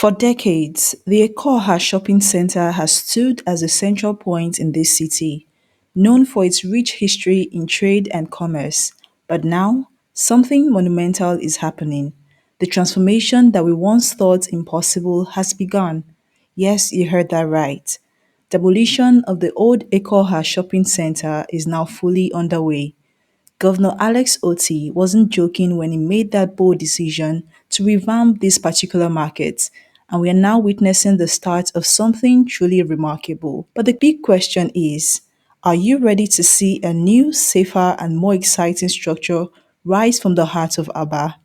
For decades, the Ekeoha Shopping Centre has stood as a central point in this city, known for its rich history in trade and commerce. But now, something monumental is happening. The transformation that we once thought impossible has begun. Yes, you heard that right. Demolition of the old Ekeoha Shopping Centre is now fully underway. Governor Alex Otti wasn't joking when he made that bold decision to revamp this particular market, and we are now witnessing the start of something truly remarkable. But the big question is, are you ready to see a new, safer, and more exciting structure rise from the heart of Abba?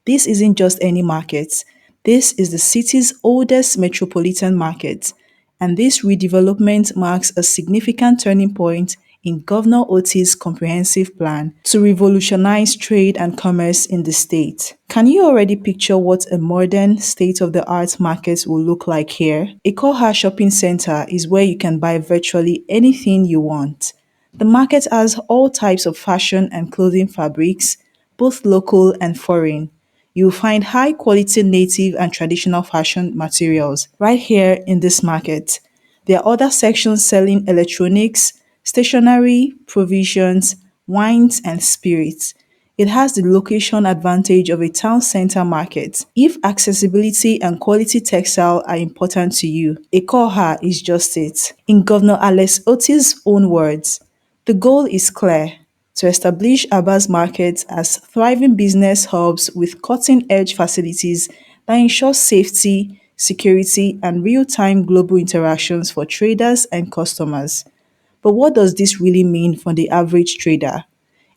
This isn't just any market. This is the city's oldest metropolitan market, and this redevelopment marks a significant turning point in Governor Oti's comprehensive plan to revolutionize trade and commerce in the state. Can you already picture what a modern, state-of-the-art market will look like here? Ekeoha Shopping Centre is where you can buy virtually anything you want. The market has all types of fashion and clothing fabrics, both local and foreign. You'll find high quality native and traditional fashion materials right here in this market. There are other sections selling electronics, stationery, provisions, wines, and spirits. It has the location advantage of a town center market. If accessibility and quality textile are important to you, Ekeoha is just it. In Governor Alex Otti's own words, the goal is clear: to establish Aba's markets as thriving business hubs with cutting-edge facilities that ensure safety, security, and real-time global interactions for traders and customers. But what does this really mean for the average trader?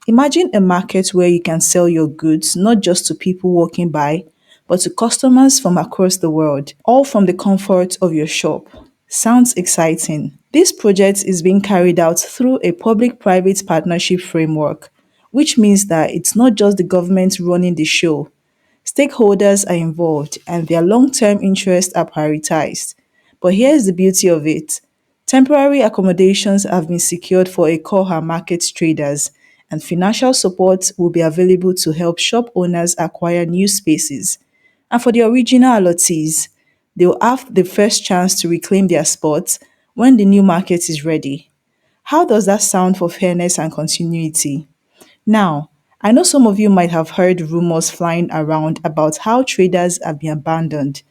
Imagine a market where you can sell your goods not just to people walking by, but to customers from across the world, all from the comfort of your shop. Sounds exciting. This project is being carried out through a public private partnership framework, which means that it's not just the government running the show. Stakeholders are involved and their long term interests are prioritized. But here's the beauty of it: temporary accommodations have been secured for Ekeoha market traders, and financial support will be available to help shop owners acquire new spaces. And for the original allottees, they will have the first chance to reclaim their spots when the new market is ready. How does that sound for fairness and continuity? Now, I know some of you might have heard rumors flying around about how traders have been abandoned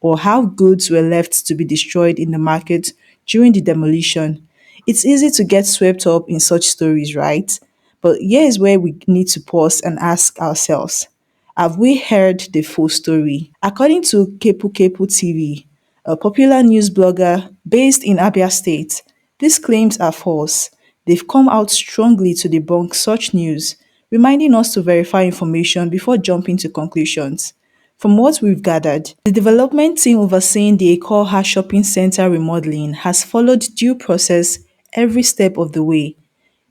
or how goods were left to be destroyed in the market during the demolition. It's easy to get swept up in such stories, right? But here is where we need to pause and ask ourselves, have we heard the full story? According to Kepu Kepu TV, a popular news blogger based in Abia State, these claims are false. They've come out strongly to debunk such news, reminding us to verify information before jumping to conclusions. From what we've gathered, the development team overseeing the Ekeoha Shopping Centre remodeling has followed due process every step of the way.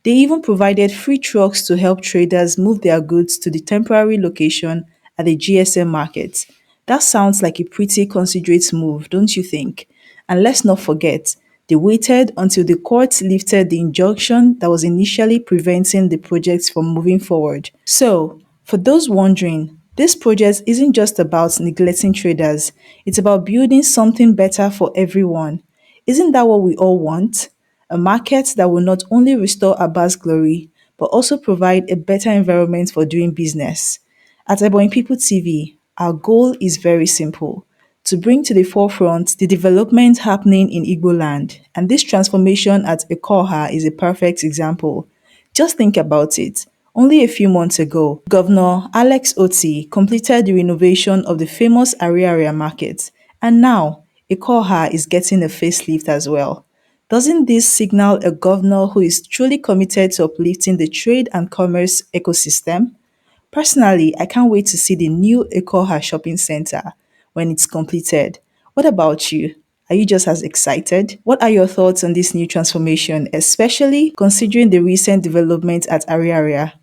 They even provided free trucks to help traders move their goods to the temporary location at the GSM market. That sounds like a pretty considerate move, don't you think? And let's not forget, they waited until the court lifted the injunction that was initially preventing the project from moving forward. So, for those wondering, this project isn't just about neglecting traders, it's about building something better for everyone. Isn't that what we all want? A market that will not only restore Abba's glory, but also provide a better environment for doing business. At Ebony People TV, our goal is very simple: to bring to the forefront the development happening in Igbo land, and this transformation at Ekeoha is a perfect example. Just think about it. Only a few months ago, Governor Alex Otti completed the renovation of the famous Ariaria market, and now Ekeoha is getting a facelift as well. Doesn't this signal a governor who is truly committed to uplifting the trade and commerce ecosystem? Personally, I can't wait to see the new Ekeoha Shopping Centre when it's completed. What about you? Are you just as excited? What are your thoughts on this new transformation, especially considering the recent development at Ariaria?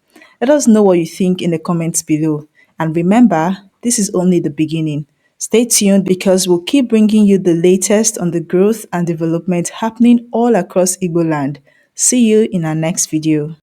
Let us know what you think in the comments below. And remember, this is only the beginning. Stay tuned because we'll keep bringing you the latest on the growth and development happening all across Igbo land. See you in our next video.